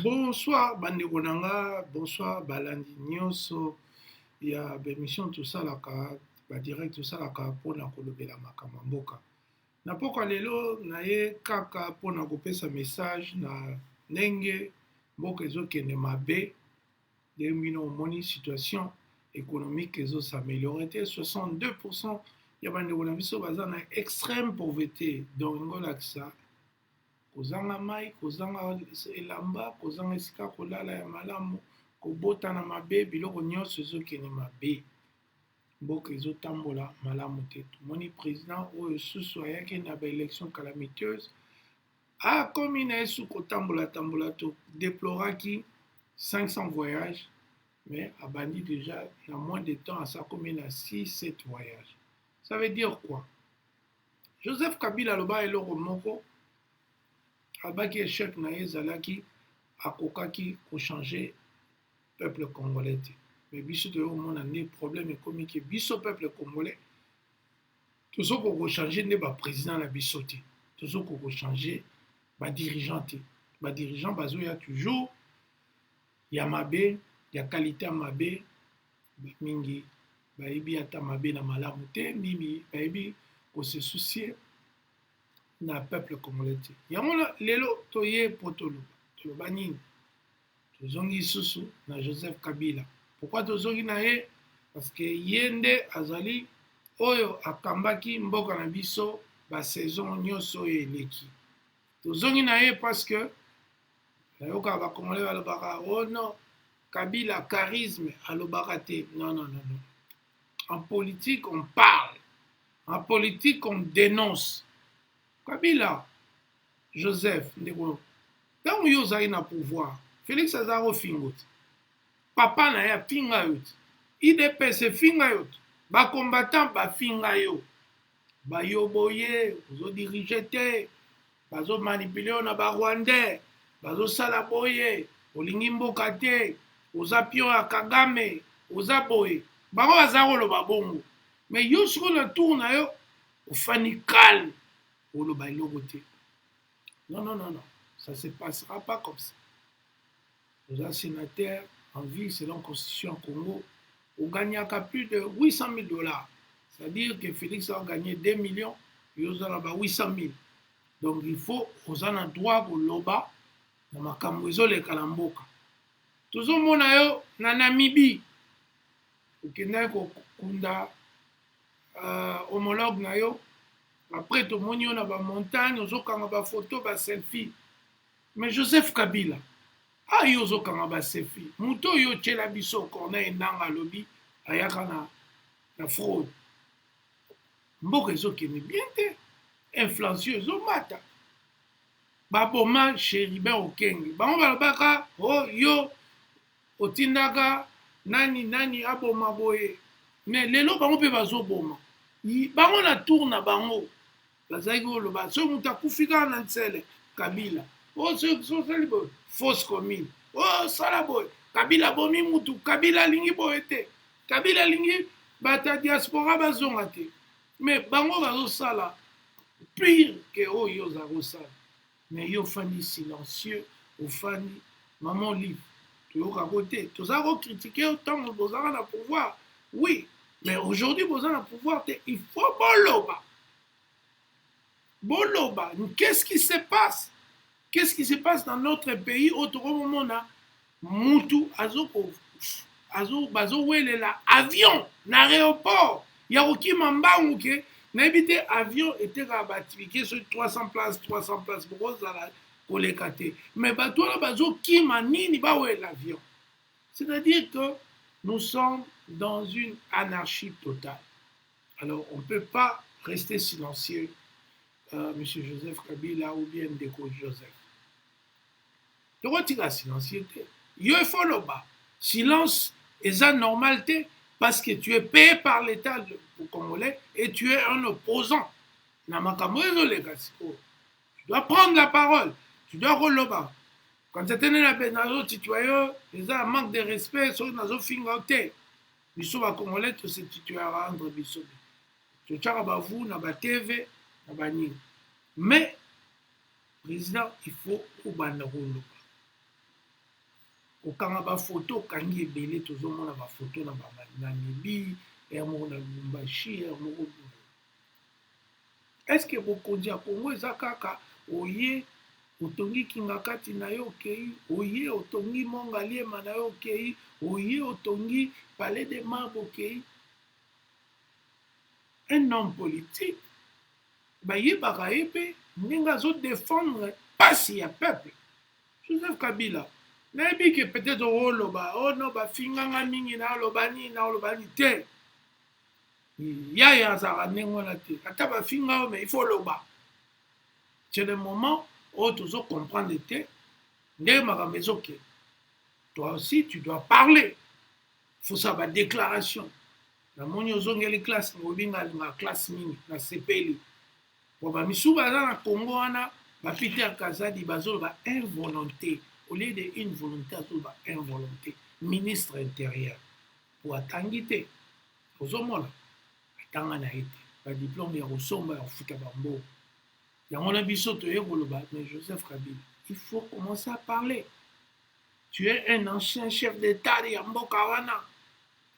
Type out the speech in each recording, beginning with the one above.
Bonsoir bandeko na nga, bonsoir balandi nyonso ya bémission tosalaka badirect tosalaka mpona kolobela makambo ya mboka. Na pokwa lelo naye kaka mpona kopesa message na ndenge mboka ezokende mabe ndenge bino omoni situation économique ezosameliore te. 62% ya bandeko na biso baza na extrême pauvreté, donc ngolakisa kozanga mai, kozanga elamba, kozanga esika kolala ya malamu, kobota na mabe, biloko nyonso ezokende mabe. Mboka ezotambola malamu te. Tomoni président oyo susu ayaki na baélection calamiteuse akomi na ye su kotambola to déploraki 500 voyages, mais abandi déjà na moins de temps asakomi na 6-7 voyages. Ça veut dire quoi? Joseph Kabila aloba eloko moko abaki échec na ye ezalaki akokaki kochanger peuple congolais te. Mais biso toyomona nde problème ekomi ke biso peuple congolais tozoko kochanger nde baprésident na biso te, tozoko kochanger badirigeant te. Badirigeant bazoya toujours ya mabe, ya qualité ya mabe, mingi bayebi ata mabe na malamu te, mimi bayebi kose soucier na peuple congolais te. Yango lelo toye po toloba nini? Tozongi susu na Joseph Kabila. Pourquoi tozongi na ye? Parce que ye nde azali oyo akambaki mboka na biso ba saison nyonso oyo eleki. Tozongi na ye parce que nayoka ba congolais balobaka oh non Kabila charisme alobaka te. Non. En politique on parle, en politique on dénonce. Kabila Joseph ndeko ntango yo ozali na pouvoir, Félix aza kofinga te, papa na ye afinga yo te, IDPS efinga yo te, bacombattant bafinga yo, bayoboye ozodirige te, bazomanipule yo na barwandais, bazosala boye, olingi mboka te, oza pion ya Kagame, oza boye, bango baza koloba bongo. Mais yo siko na tour na yo ofani calme oloba eloko te. Non, ça ne se passera pas comme ça. Vous êtes sénateur en vie selon la Constitution Congo, vous gagnez plus de 800 000 dollars. C'est-à-dire que Félix a gagné 2 millions, et vous avez 800 000. Donc il faut, vous avez un droit pour l'oba, dans ma camouizo le kalamboka. Tout le monde a na Namibie, vous avez kunda homologue na yo. Après, tout le monde a des montagnes, ils ont des photos, des selfies. Mais Joseph Kabila, ils ont des selfies. Mouto yo tchela biso qu'on a un lobby, ayaka na fraude. Mboka ezokende bien te. Inflation ezomata. Baboma Chéribin Okenge. Bango balobaka, oh yo, otindaka, nani aboma boye. Mais lelo bango pe bazoboma. Bango na tour na bango. Bazaki oloba so mutu akufika na ntsele Kabila o sosali boye fausse commune o sala boye Kabila bomi mutu, Kabila lingi boye te, Kabila lingi bata diaspora bazonga te. Mais bango bazosala pire que oyo oza kosala. Mais yo fandi silencieux, ofandi maman libre toyoka kote toza kocritiquer autant bozala na pouvoir. Oui, mais aujourd'hui bozala na pouvoir te, il faut boloba. Boloba, qu'est-ce qui se passe? Qu'est-ce qui se passe dans notre pays? Autre moment, Moutou, bazo welela avion, na aéroport. Yaroki mambangu ke, n'habite avion était rabattifié sur 300 places, pour ça kolekate. Mais bato la bazo ki manini ba we l'avion. C'est-à-dire que nous sommes dans une anarchie totale. Alors, on ne peut pas rester silencieux. M. Joseph Kabila ou bien Ndeko Joseph. Tu retires la silencieuté. Il faut le bas. Silence est anormal parce que tu es payé par l'État congolais et tu es un opposant. Tu dois prendre la parole. Tu dois relever. Quand tu es un citoyen, il y a un manque de respect sur les fingotés. Les Congolais, tu sais, tu as rendre biso. Tu as vous, na ba TV. Mais, président, il faut okanga bafoto okangi ebele tozomona bafoto na Namibie ere moko na Lubumbashi ere moko est ce que bokonzi ya Congo eza kaka oye otongi kinga kati na yo okei oye otongi Mongaliema na yo okei oye otongi Palais des Marbres okei un homme politique bayebaka ye mpe ndenge azodefendre pasi ya peuple. Joseph Kabila nayebi ke peut-être oloba ono bafinganga mingi na oloba nini te yaya azalaka ndenge wana te ata bafinga mais il faut oloba. C'est le moment où tu dois comprendre te ndenge makambo ezoke. Toi aussi tu dois parler. Faut ça ba déclaration. Na moni ozongeli classe ngobinga na classe mingi na sepeli. Pour ba misuba na Congo wana ba Peter Kazadi bazoloba involonté au lieu de une volonté azoba involonté. Ministre intérieur pour atangite ozomona atanga na ete ba diplôme ya kosomba ya fuka bambo. Yango na biso toye koloba mais Joseph Kabila il faut commencer à parler. Tu es un ancien chef d'État de mboka wana.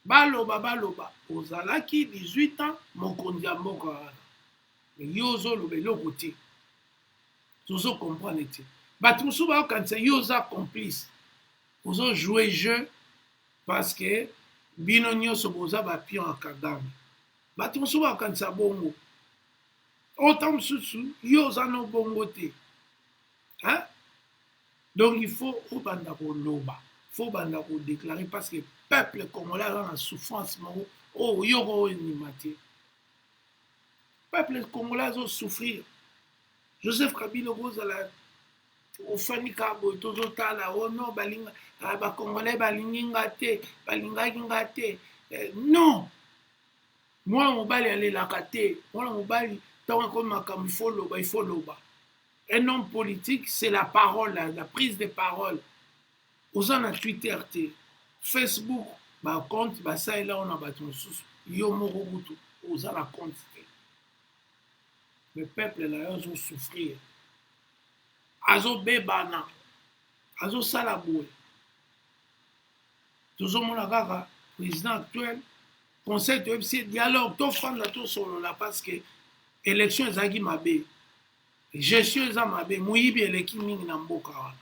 Baloba ozalaki 18 ans mokonzi ya mboka wana. Mais yo ozoloba eloko te tozo comprendre te bato mosusu baokanisa yo oza complice ozojouer jeu parce que bino nyonso boza bapion ya Kagame. Bato mosusu baokanisa bongo ota mosusu yo oza no bongo te hein? Donc il faut obanda koloba faut banda kodéclarer parce que peuple congolais aza na souffrance moko oyo yoko oyo endima te. Peuple congolais azosouffrir. Joseph Kabila kozala ofani kabo tozotala ono balinga bakongolais balingi nga te balingaki nga te non mwana mobali alelaka te mwana mobali ntango akomi makambo il faut loba. Un homme politique c'est la parole la prise de parole. Oza na Twitter te Facebook bacompte basalela ona bato mosusu yo moko kutu oza na compte te. Le peuple na yo azosouffrir azobebana azosala boye. Tozomona kaka président actuel conseil toyebisi dialogue tofanda tosolola parce que élection ezalaki mabe gestion eza mabe moyibi eleki mingi na mboka wana.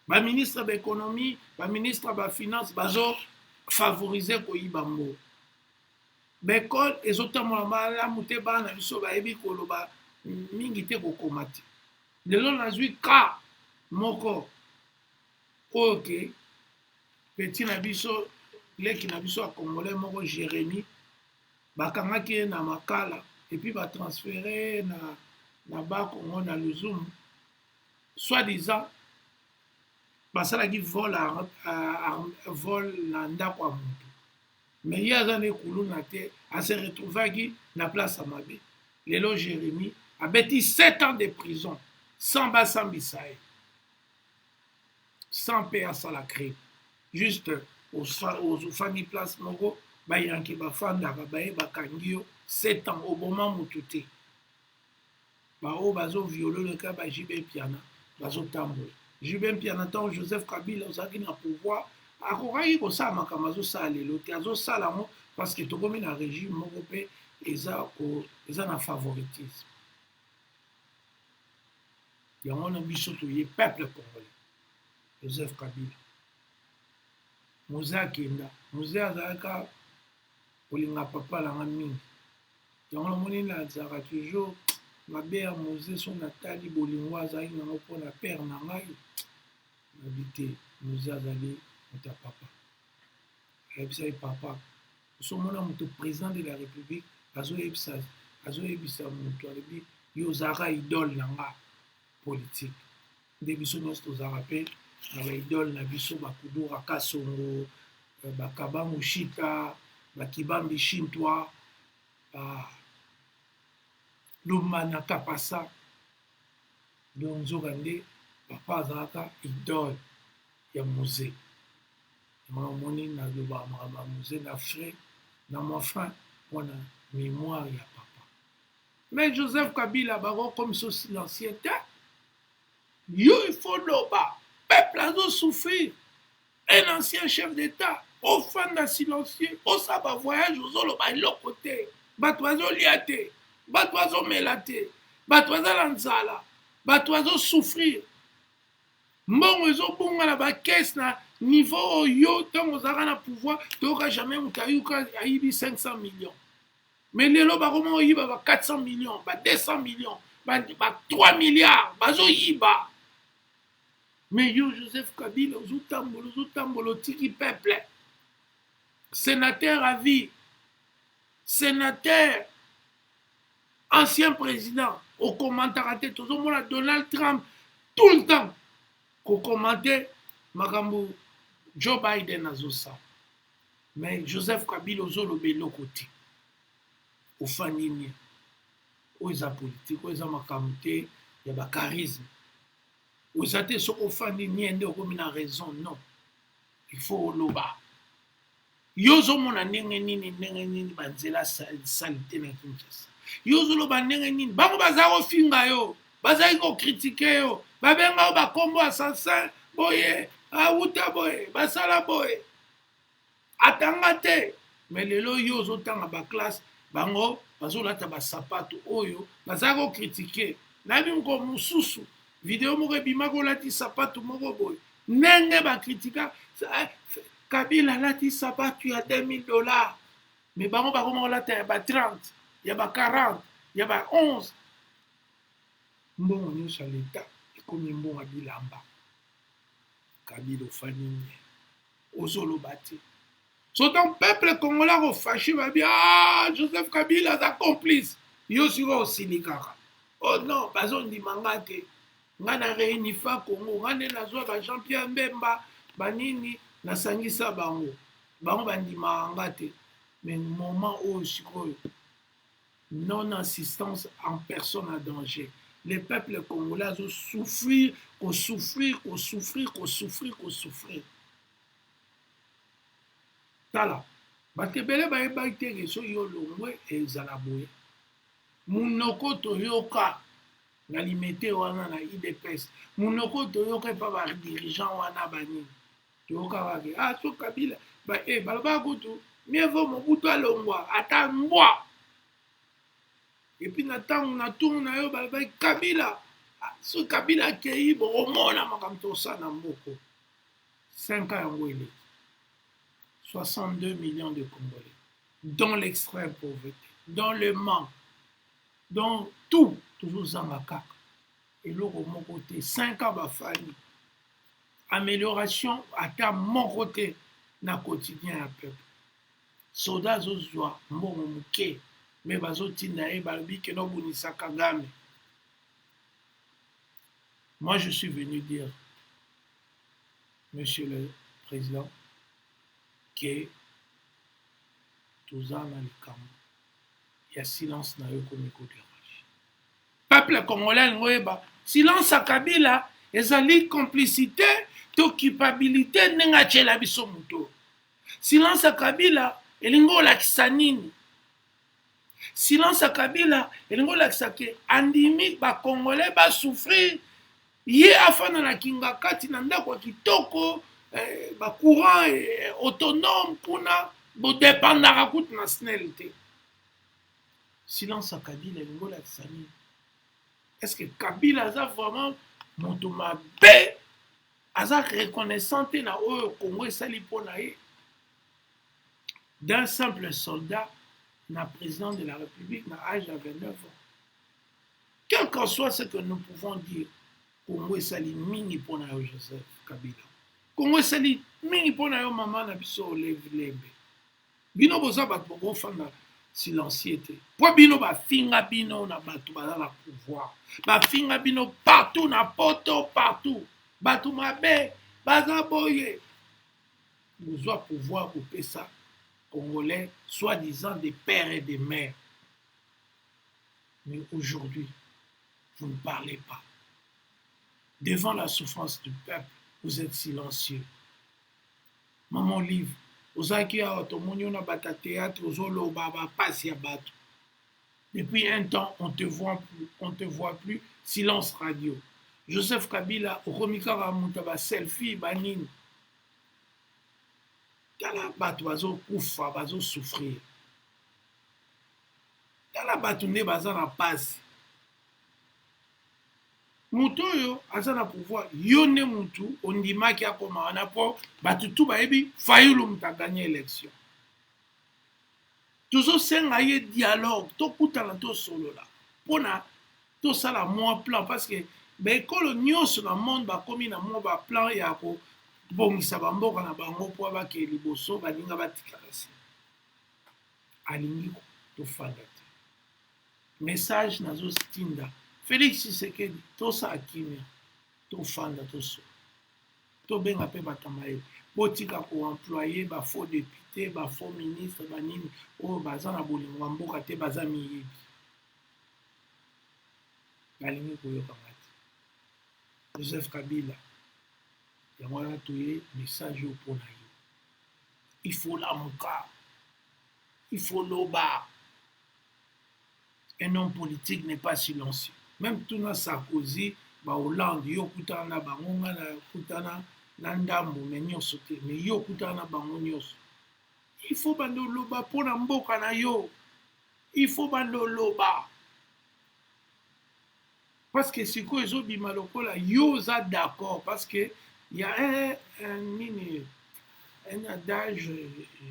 Baministre baéconomie baministre bafinance bazofavorize koyiba mboka. Bekole ezotambola malamu te bana biso bayebi koloba mingi te kokoma te. Lelo nazwi ka moko oyo ke peti na biso leki na biso ya congolais moko Jérémie bakangaki ye na makala epuis batransfere na bakongo na Luzumu soi-disant basalaki vol na ndako ya moto mais ye aza na ekuluna te ase retrouvaki na place ya mabe. Lelo Jérémie abeti 7 ans de prison sans basambisa ye sans mpe asala crime juste ozofandi place moko bayanki bafandaka baye bakangi yo 7 ans oboma motu te. Baoyo bazoviololeka ba JB Piana bazotambola JB Piana ntango Joseph Kabila ozalaki na pouvoir akokaki kosala makambo azosala lelo te azosala yango parce que tokomi na régime moko mpe eza na favoritisme. Yango na biso toye peuple congolais Joseph Kabila moze akenda moze azalaka kolinga papa nanga mingi yango namoni nazalaka toujours mabe ya moze so natali bolingo azalaki nango mpona père na ngai nabi te moze azali moto ya papa ayebisa ye papa osomona moto président de la république azoyebisa moto alobi yo ozalaka idole na nga politique nde biso nyonso tozalaka mpe na baidole na biso bakudura kasongo bakabangu shita bakibambi shintwa lumana kapasa donc nzoka nde papa azalaka idole ya moze omoni naloba makambo ya moze na frais na mofin mpona mémoire ya papa. Mais Joseph Kabila bakokomisa silencieux te yo il faut loba peuple azosouffrir un ancien chef d'État, au fan silencieux, au sabbat voyage, aux oloba l'autre côté, batwazo liate, batwazo melate, batwazo lanzala, batwazo souffrir. Mbongo ezobunga na bakese na niveau oyo ntango ozalaka na pouvoir toyoka jamais moto ayuka ayibi 500 millions. Mais lelo bakoma oyiba ba 400 millions, ba 200 millions, ba 3 milliards, bazoyiba. Mais yo, Joseph Kabila, ozotambola otiki peuple. Sénateur à vie, sénateur, ancien président, au commentaire, tozomona Donald Trump, tout le temps, au commentaire, makambo Joe Biden azosa. Mais Joseph Kabila ozolobe lokoti. Ofanini, oza politique, oza makambo te, ya ba charisme. Oza te so ofanini ende okomi na raison, non. Il faut oloba. Yozo mona ndenge nini banzela salite na Kinshasa. Yozo loba ndenge nini bango baza kofinga yo, baza ko critiquer yo, babenga ba kombo assassin boye, auta boye, basala boye. Atanga te, mais lelo yozo tanga ba classe bango bazolata ba sapato oyo, baza ko critiquer. Nabi ko mususu video moko ebima ko lati sapato moko boye. Nenge ba kritika Kabila lati sapato ya $2000. Mais bango bakoma kolata ya ba 30, ya ba 40, ya ba 11. Mbongo nyonso ya leta ekomi mbongo ya bilamba. Kabila ofanini ozoloba te. Sotan peuple congolais refâché babi Joseph Kabila aza complice. Yo siko osilikaka. Oh non, bazondimanga te. Nga na réunifa Congo, nga nde nazwa ba Jean-Pierre Mbemba banini nasangisa bango bandimaka te. Mais moment oyo sikoyo non assistance en personne à danger. Les peuples congolais ont souffrir. Tala bato ebele bayebaki te keso yo longwe ezala boye munoko toyoka na limete wana na IDPS munoko toyoka epa badirigeant wana banini toyoka bake so Kabila balobaka kutu mieux vaut Mobutu alongwa ata mbwa epuis na ntango na tour na yo balobaki Kabila so Kabila akei bokomona makambo tosala na mboko 5 ans yango eleki 62 millions de Congolais, dans l'extrême pauvreté, dans le manque, dans tout, toujours en macaque. Et là, de mon côté, 5 ans de famille, amélioration à mon côté, dans le quotidien à peuple. Soldats zozwa, mbongo muke, mais bazotinda e balbi ke no bunisa Kagame. Moi, je suis venu dire, Monsieur le Président, que toza na likambo ya silence na yo komi kodérange. Peuple congolais ngoyeba silence ya Kabila ezali complicité to culpabilité ndenge atiela biso moto. Silence ya Kabila elingi olakisa nini? Silence ya Kabila elingi olakisa ke andimi bakongolais basouffrir ye afana na kinga kati na ndako ya kitoko courant autonome kuna bodépendaka kutu na snel te. Silence à Kabila elingo lakisa nini? Est-ce que Kabila aza vraiment moto mabe aza reconnaissant te na oyo Congo esali mpona ye? D'un simple soldat na président de la République na âge de 29 ans. Quel qu'en soit ce que nous pouvons dire, Congo esali mingi mpona yo Joseph Kabila. Congo esali mingi mpona yo mama na biso olevilebe. Bino boza bato bokofanda silencieux te. Po bino bafinga bino na bato baza na pouvoir. Bafinga bino partout na poto partout. Bato mabe baza boye. Bozwa pouvoir kopesa Congolais, soi-disant des pères et des mères. Mais aujourd'hui, vous ne parlez pas. Devant la souffrance du peuple, vous êtes silencieux. Maman livre, ozaki awa tomoni na bata théâtre ozoloba ba pasi ya bato. Depuis un temps, on te voit plus, silence radio. Joseph Kabila okomika ba muta ba selfie banini. tala bato bazokufa bazosouffrir, tala bato nde baza na pasi. Moto oyo aza na pouvoir, yo nde mutu ondimaki akoma wana mpo bato tu bayebi Fayulu moto aganye élection. Tozosenga ye dialogue, tokutana tosolola mpona tosala mwa plan, parce que baekolo nyonso na monde bakomi na mwa baplan ya kobongisa bamboka na bango mpo bakee liboso baninga batikala se. Alingi tofanda te. Message nazotinda Félix Tshisekedi, tosala kimia, tofanda toso, tobenga mpe batama ye botika koemploye bafaux député bafaux ministre banini oyo baza na bolingo ya mboka te, baza miyebi, balingi koyokanga te. Joseph Kabila yango wana toye message oyo mpona yo, il faut lamuka, il faut loba. Un homme politique n'est pas silencieux. Même tout na Sarkozy, ba Hollande, yo kutana na bango nga na kutana na ndambo me nyonso te, mais yo kutana na bango nyonso. Il faut bando loba pona mboka na yo. Il faut bando loba. Parce que siko ezobima lokola yo za d'accord, parce que il y a un adage,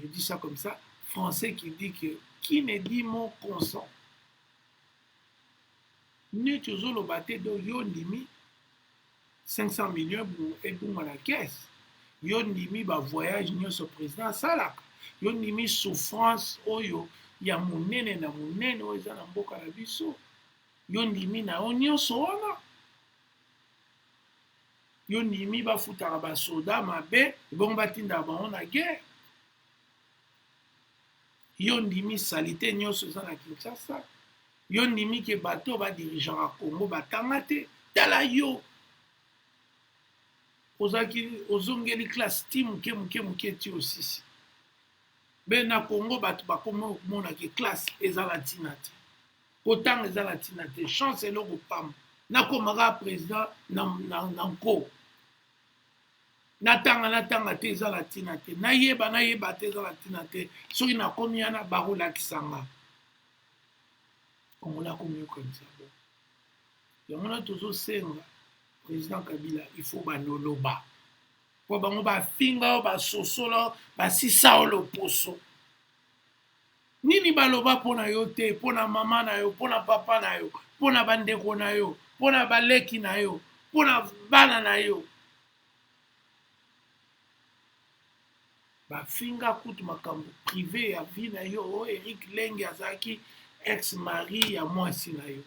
je dis ça comme ça, français qui dit que qui me dit mon consent. Nous toujours le bâté de Yondimi 500 millions et pour la caisse. Yondimi ba voyage nous ce président Salak. Yondimi souffrance oyo ya munene na munene oza na mboka na biso. Yondimi na onyo sona. Yondimi ba futaka ba soda mabe bon batinda ba na guerre. Yondimi salité nyonso za na Kinshasa. Yo ndimi ke bato ba dirigeant à Congo batanga te, tala yo ozongeli classe ti muke ti osisi. Be na Congo bato bakoma mona ke classe ezala tina te, kotanga ezala tina te, chance eloko pamba nakomaka président na nko natanga te ezala tina te, nayeba te ezala tina te, soki nakomi wana bakolakisanga on l'a comme ça. Et on a toujours senga président Kabila, il faut banoloba. Pour bango ba finga ba sosolo ba sisa lo poso. Nini baloba pona yo te, pona mama na yo, pona papa na yo, pona bandeko na yo, pona baleki na yo, pona bana na yo. Ba finga kutu makambo privé ya vie na yo, Eric Lenge azaki ex-mari ya mwasi na yo.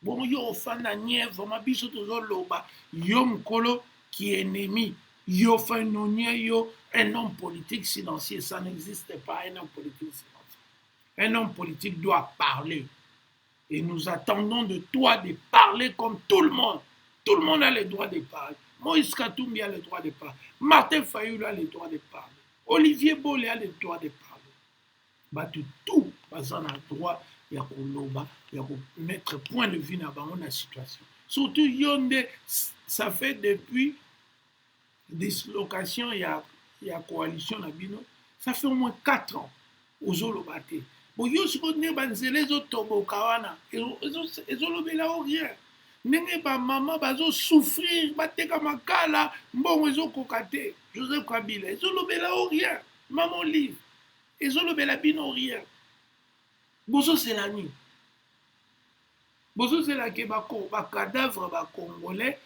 Bon yo ofanda nye vraiment biso tozoloba yo mkolo qui est ennemi. Yo fanonye yo un homme politique silencieux, ça n'existe pas un homme politique silencieux. Un homme politique doit parler. Et nous attendons de toi de parler comme tout le monde. Tout le monde a le droit de parler. Moïse Katumbi a le droit de parler. Martin Fayulu a le droit de parler. Olivier Bolé a le droit de parler. Bah tout baza na droit ya koloba ya ko mettre point de vue na bango na situation. Surtout yonde ça fait depuis dislocation ya coalition na bino, ça fait au moins 4 ans ozoloba te. Bon yo siko ne banzele zo toboka wana ezolobela o rien. Nenge ba mama bazo souffrir bateka makala mbongo ezokoka te. Joseph Kabila ezolobela o rien. Maman livre ezolobela bino rien. Bozo c'est la nuit. Bozo c'est la ke bako ba cadavre ba congolais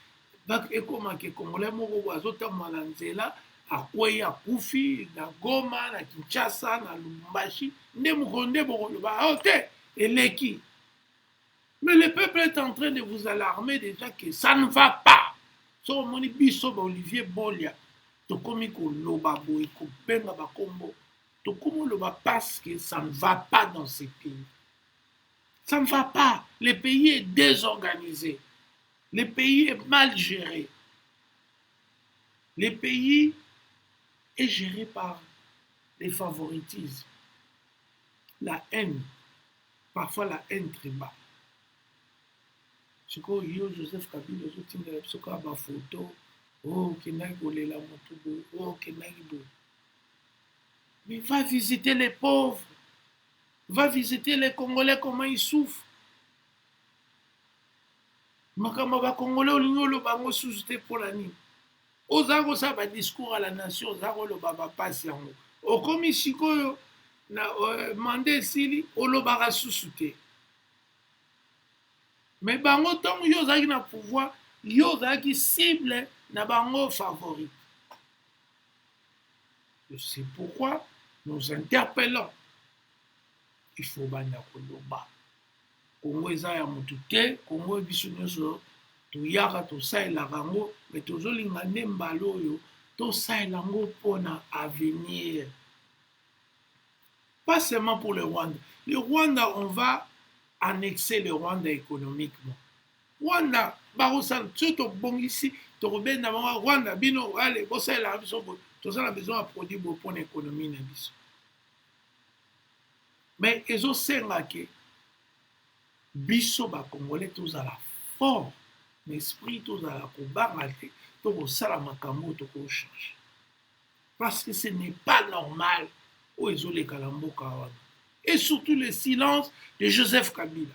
bak ekoma ke congolais moko bazota mala nzela akwei akufi na Goma na Kinshasa na Lubumbashi nde mukonde boko ba ote eleki. Mais le peuple est en train de vous alarmer déjà que ça ne va pas. So moni biso ba Olivier Bolia to komi ko loba boy ko benga ba kombo. Parce que ça ne va pas dans ces pays. Ça ne va pas. Le pays est désorganisé. Le pays est mal géré. Le pays est géré par les favoritismes. La haine. Parfois la haine tribale. Ce que Joseph Kabila a ma photo. Oh, qui n'a pas la moto. Oh, qui n'a pas Mais va visiter les pauvres. Va visiter les Congolais, comment ils souffrent. Makambo ba Congolais olingi oloba yango susu te mpola nini. Oza kosala badiscours à la nation, oza koloba bapasi yango. Okomi sikoyo na manda esili olobaka susu te. Mais bango ntongo yo ozalaki na pouvoir, yo ozalaki cible na bango favorite. C'est pourquoi nous interpellons. Il faut banda koloba. Congo eza ya motu te, Congo biso nyonso toyaka tosalelaka yango, me tozolinga nde mbala oyo tosalela yango mpona avenir. Pas seulement pour le Rwanda. Le Rwanda, on va annexer le Rwanda économiquement. Rwanda, barosala, soki tobongisi tokobenda bango Rwanda bino ale bosalelaka biso boye, tozala besoin ya produit boye mpona économie na biso. Mais ezosenga ke biso bakongolais tozala fort na esprit, tozala kobanga te, tokosala makambo tokochange. Parce que ce n'est pas normal oyo ezoleka na mboka wana. Et surtout le silence de Joseph Kabila.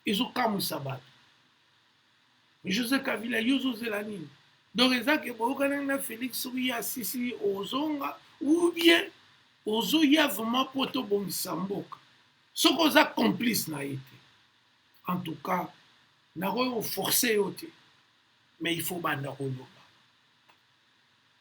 Ezokamwisa bato. Mais Joseph Kabila yo ozozela nini? Donc eza ke boyokanaki na Félix soki asisi ozonga ou bien ozoya vraiment mpo tobongisa mboka. Soki oza complice na ye te. En tout cas, nakoki forcer yo te, mais il faut banda koloba.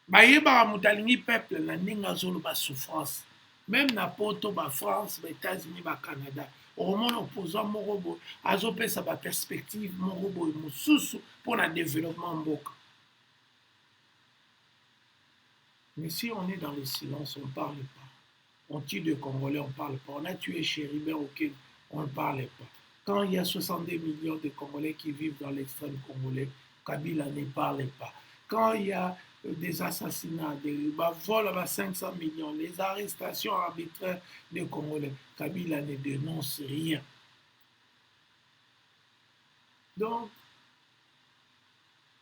Bayebaka moto alingi peuple na ndenge azoloba souffrance. Même na poto ba France, ba États-Unis, ba Canada, omona opposant moko boye azopesa ba perspective moko boye mosusu mpona développement mboka. Mais si on est dans le silence, on ne parle pas. On tue des Congolais, on ne parle pas. On a tué Chéribin au Kenya, on ne parle pas. Quand il y a 62 millions de Congolais qui vivent dans l'extrême congolais, Kabila ne parle pas. Quand il y a des assassinats, des vols à 500 millions, les arrestations arbitraires des Congolais, Kabila ne dénonce rien. Donc,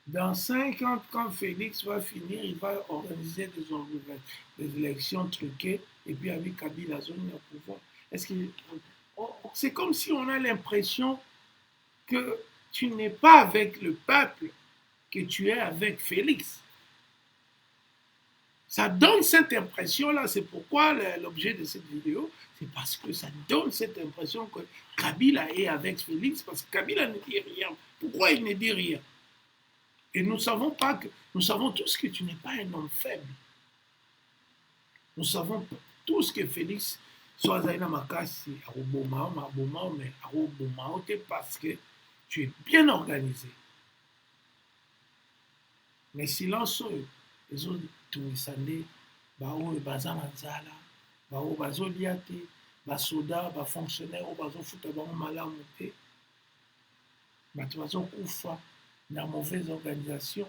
dans 5 ans, quand Félix va finir, il va organiser des élections truquées, et puis avec Kabila, zone au pouvoir. C'est comme si on a l'impression que tu n'es pas avec le peuple, que tu es avec Félix. Ça donne cette impression-là, c'est pourquoi l'objet de cette vidéo, c'est parce que ça donne cette impression que Kabila est avec Félix, parce que Kabila ne dit rien. Pourquoi il ne dit rien? Et nous savons tous que tu n'es pas un homme faible. Nous savons tous que Félix soit Zaina Makassi, mais parce que tu es bien organisé. Mais silence, les autres, tungisande, bao bazana nzala, bao bazoliate, basoda, bafonctionnaire, bazofuta bango malamu te, bato bazokufa na mauvaise organisation,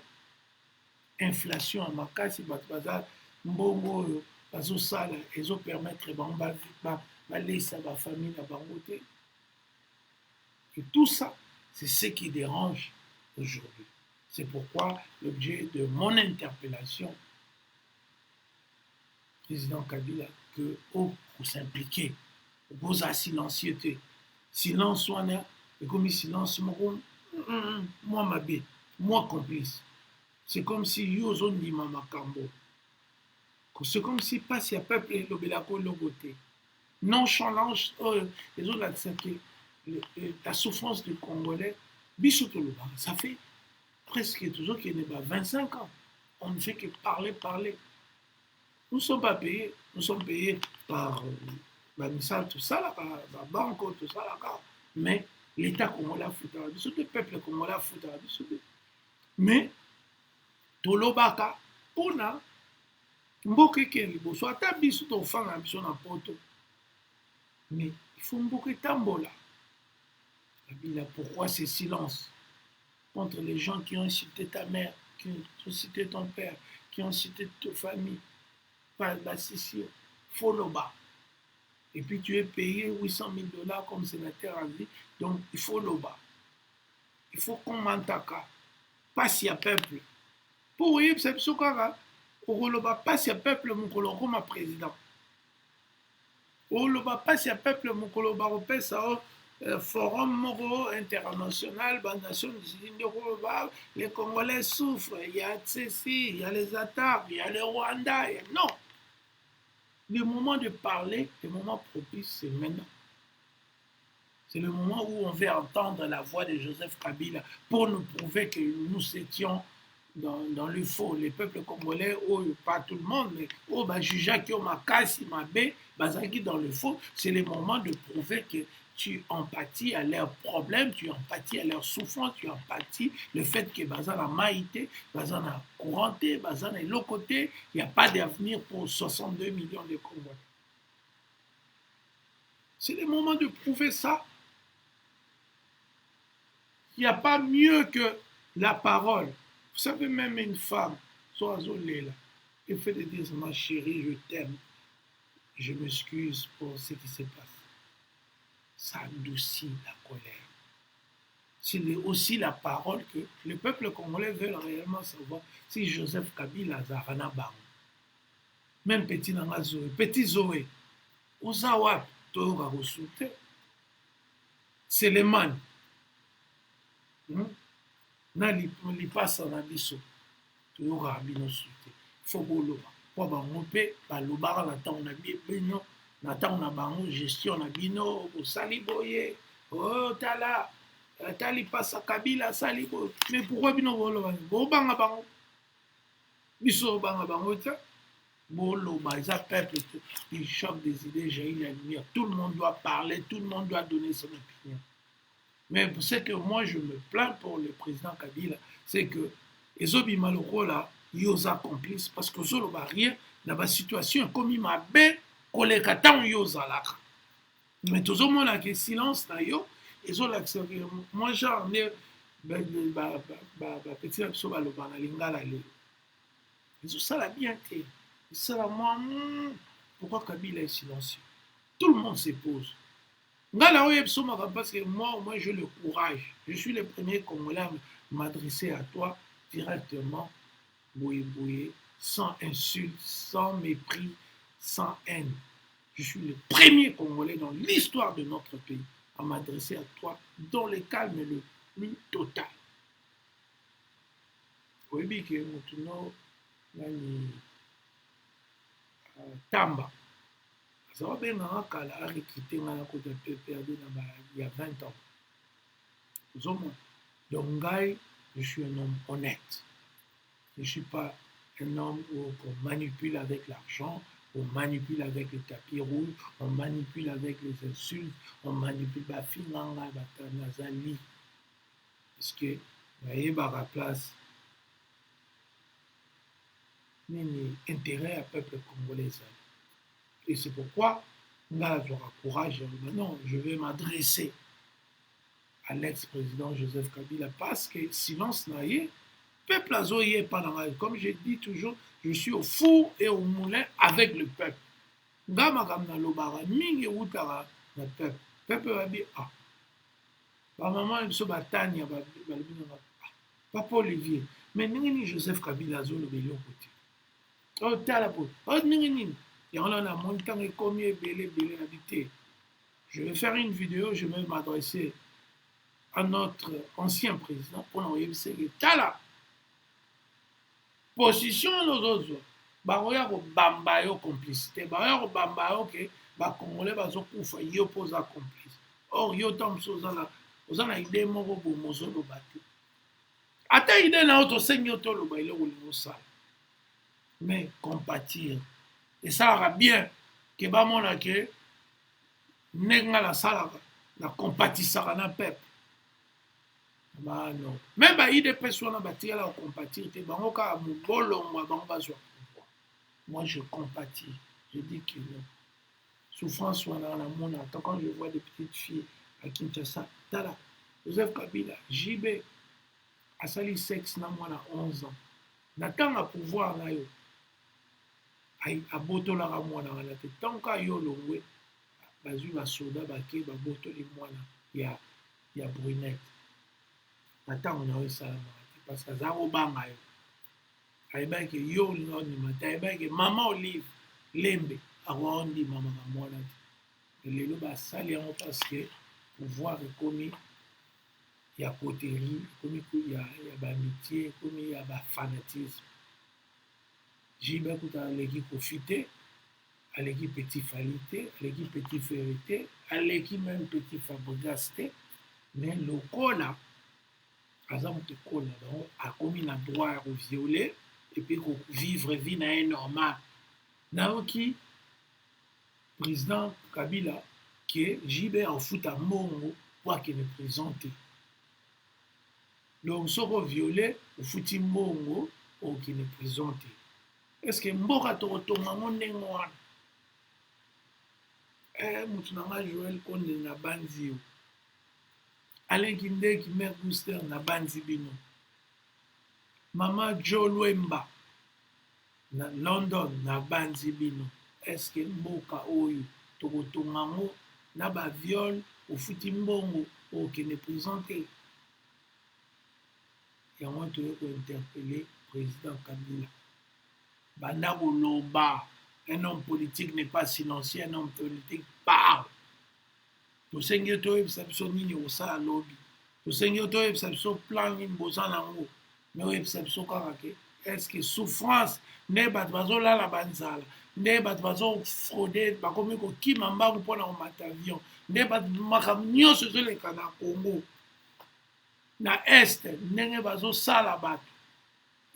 inflation à makasi, bato baza mbongo oyo bazosala ezopermettre bango balesa bafamille na bango te. Et tout ça, c'est ce qui dérange aujourd'hui. C'est pourquoi l'objet de mon interpellation, président Kabila, que vous s'impliquez, vous a silencieuté. Silence, et comme silence, moi mabé, moi complice. C'est comme si Yozo Ndima Makambo. C'est comme si pas si y a peuple et l'obélako logoté. Nonchalance, les autres la souffrance du Congolais, Bissotoloba, ça fait presque toujours qu'il n'est pas 25 ans. On ne fait que parler. Nous ne sommes pas payés. Nous sommes payés par tout ça, là, par la banque, tout ça, là. Mais l'État congolais a foutu à la le peuple congolais a foutu à la mais, Tolobaka, Pona, Mboke Keribo, soit ta biso ton fan à biso na poto. Mais il faut Mboke Tambola. Pourquoi ce silence contre les gens qui ont insulté ta mère, qui ont insulté ton père, qui ont insulté ta famille, par la Sicile, Foloba. Et puis tu es payé 800 000 $ comme sénateur à vie, donc il faut Loba. Il faut qu'on m'entaka. Pas si y a peuple. Pour vous, c'est ce qu'on a. Au Loba, pas si y a peuple, mon colon comme président. oloba pasi ya peuple mokolo bakopesa o forum moko international, Nations Unies, les Congolais souffrent, il y a ceci, il y a les attaques, il y a le Rwanda. Non, le moment de parler, le moment propice, c'est maintenant. C'est le moment où on veut entendre la voix de Joseph Kabila pour nous prouver que nous étions dans le faux. Les peuples congolais, oh, pas tout le monde, mais oh, bah, Juja, Kioma, Kasi, Mabé, Bazaki dans le faux, c'est le moment de prouver que tu empathies à leurs problèmes, tu empathies à leurs souffrances, tu empathies le fait que Bazan a maïté, Bazan a couranté, Bazan est l'autre côté, il n'y a pas d'avenir pour 62 millions de Congolais. C'est le moment de prouver ça. Il n'y a pas mieux que la parole. Vous savez, même une femme, soit là, le fait de dire ma chérie, je t'aime, je m'excuse pour ce qui se passe, ça adoucit la colère. C'est aussi la parole que le peuple congolais veut réellement savoir si Joseph Kabila Zarana Bango. Même petit Nanga Zoé, petit Zoé, Ozawa, Toga Rosoute, c'est les man. Na lipasa na biso toyoka bino sute fo boloba po bango mpe balobaka na ntango na bino na ntango na bango gestion na bino bosali boye tala lipasa Kabila asali boye. Mais pourquoi bino boloba bobanga bango biso obanga bango te boloba eza peuple il choque des idées jaillit la lumière, tout le monde doit parler, tout le monde doit donner son opinion. Mais ce que moi je me plains pour le président Kabila, c'est que les Obimaloko là, ils ont complices parce que Zolo rien dans la situation comme il m'a bé, kolekatan yozalaka. Mais tout le monde a que silence là yo, ils ont l'accepté. Moi j'en ai petit abso baloba na lingala le. Ils ont ça la bien été. Ça la moi pourquoi Kabila est silencieux? Tout le monde se pose. Parce que moi, au moins, j'ai le courage. Je suis le premier Congolais à m'adresser à toi directement, boué, sans insulte, sans mépris, sans haine. Je suis le premier Congolais dans l'histoire de notre pays à m'adresser à toi dans le calme le plus total. Oui, que nous Tamba. Ça va bien à recruter il y a 20 ans. Donc, je suis un homme honnête. Je ne suis pas un homme qu'on manipule avec l'argent, on manipule avec le tapis rouge, on manipule avec les insultes, on manipule Bafinanga, Batanazali. Parce que, vous voyez, à la place, il y a intérêt à peuple congolais. Et c'est pourquoi, là, j'aurai courage. Non, je vais m'adresser à l'ex-président Joseph Kabila parce que silence n'a eu, peuple a zoé pas dans la. Comme je dis toujours, je suis au four et au moulin avec le peuple. Gama kamna lobara mingi utara na peuple. Peuple va dire ah. Ba maman il se batania ba Papa Olivier. Mais ni Joseph Kabila zo le belo côté. Oh tala po. Oh ni. Et on a montant et combien belé habité. Je vais faire une vidéo, je vais m'adresser à notre ancien président pour l'envoyer que tala. Position nos autres. Baroya ko bamba yo complicité. Baroya ko bamba yo ke ba Congolais bazo kufa yo posa complice. Or yo tam soza la ozana idée moko bo mozo lo bati. Ata idée na auto senyo to lo ba ile ko lo sa. Mais compatir. Et ça ira bien que ba mona ke nenga la sala la compatisaka na peuple. Bah non. Même bah, il y a des personnes qui ont compatir. Moi, je compatis. Je dis que non. Souffrance, soit dans la monde. Quand je vois des petites filles à Kinshasa, Tala, Joseph Kabila, JB, Asali Sex, na moi, 11 ans. N'attend à pouvoir, là, à boto la moi, dans la tête. Tant qu'à yo l'ongwe, bazu, ba soda, ba ke, ba boto les moi, il y a brunette. Attends, on a eu ça parce que ça au bang ayo. Aïe que yo l'on dit matin, aïe que maman Olive lembe, awa on dit maman mwana. lelo basali yango parce que pouvoir ekomi ya coterie, ekomi ya baamitié, ekomi ya bafanatisme. Jibe kuta aleki Kofi te, aleki Petit Fally te, aleki Petit Ferry te, aleki même Petit Fabregas te, mais lokola aza moto ekola donc akomi na droit ya koviole epuis kovivre vie na ye normal. Nayoki président Kabila ke jibe afuta mbongo po akende prison te. Donc soki oviole ofuti mbongo okende prison te. Est-ce que mboka tokotonga ngo ndenge wana? Mutu na nga Joël Konde na banzi yo. Alain Kindeki Mère Booster na banzi bino. Mama Joe Lwemba na London na banzi bino. Est-ce que mboka oyo tokotonga ngo na ba viol ofuti mbongo okende prison te? Yango toyeko interpeller président Kabila. Banda koloba, un homme politique n'est pas silencieux, un homme politique parle. Tosengi toyebisa biso nini osala lobi, tosengi toyebisa biso plan nini bozala yango, me oyebisa biso kaka ke est-ce que souffrance nde bato bazolala banzala, nde bato bazofraude bakomi kokima mbangu mpona komata avion, nde bato makambo nyonso ezoleka na Congo na este ndenge bazosala bato.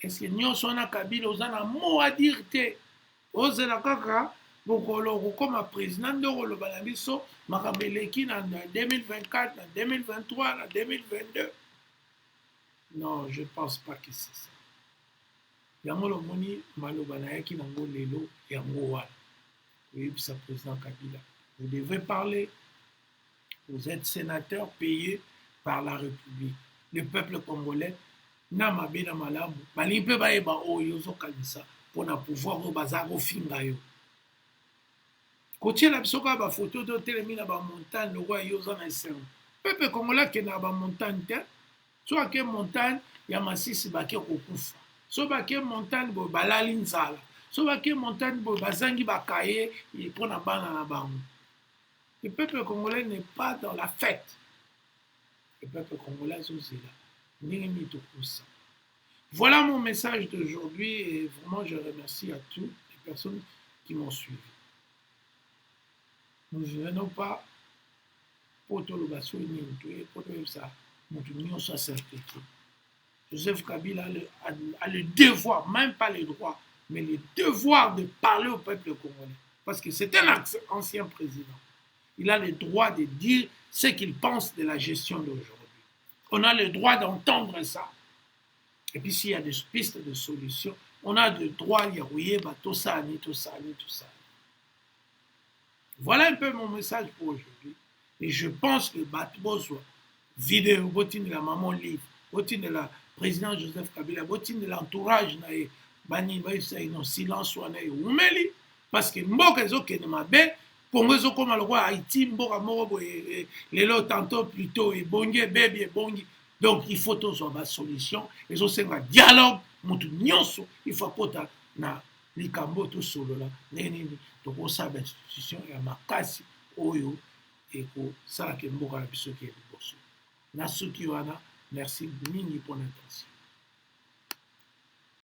Est-ce que nyonso wana Kabila oza na mot à dire te? Ozela kaka bokolo kokoma président nde okoloba na biso makambo eleki na 2024, na 2023, na 2022. Non, je pense pas que c'est ça. Yango lomoni maloba na yaki nango lelo yango wana. Oyebisa président Kabila, vous devez parler. Vous êtes sénateur payé par la République. Le peuple congolais na mabe na malamu balingi mpe bayeba oyo ozokanisa mpona pouvoir oyo baza kofinga yo. Kotiela biso kaka bafoto totelemi na bamontagne lokola yo oza na esengo. Peuple congolais akende na bamontagne te. So ake montagne ya Masisi bake kokufa, so bake montagne boye balali nzala, so bake montagne boye bazangi bakaye mpona bana na bango. Le peuple congolais n'est pas dans la fête. Le peuple congolais azozela. Voilà mon message d'aujourd'hui et vraiment je remercie à toutes les personnes qui m'ont suivi. Nous ne venons pas pour tout le bassin, pour tout ça, nous devons s'impliquer. Joseph Kabila a le devoir, même pas le droit, mais le devoir de parler au peuple congolais. Parce que c'est un ancien président. Il a le droit de dire ce qu'il pense de la gestion d'aujourd'hui. On a le droit d'entendre ça. Et puis s'il y a des pistes de solutions, on a le droit de dire oui, tout ça, tout ça, tout ça. Voilà un peu mon message pour aujourd'hui. Et je pense que Batboso, vidéo, botine de la maman livre, botine de la présidente Joseph Kabila, botine de l'entourage, bani non silence ou umeli, parce que mboka ezoke ne mabe, Congo ezokoma lokwa Haïti, mboka moko lelo tantôt plutôt ebongi bébé ebongi. Donc il faut tous avoir solution, et aussi un dialogue, mutu nyonso, il faut kota na likambo to solo la, neni to ko sa institution ya makasi oyo et ko sala ke mboka na biso ke liboso. Na suki wana, merci mingi pour l'attention.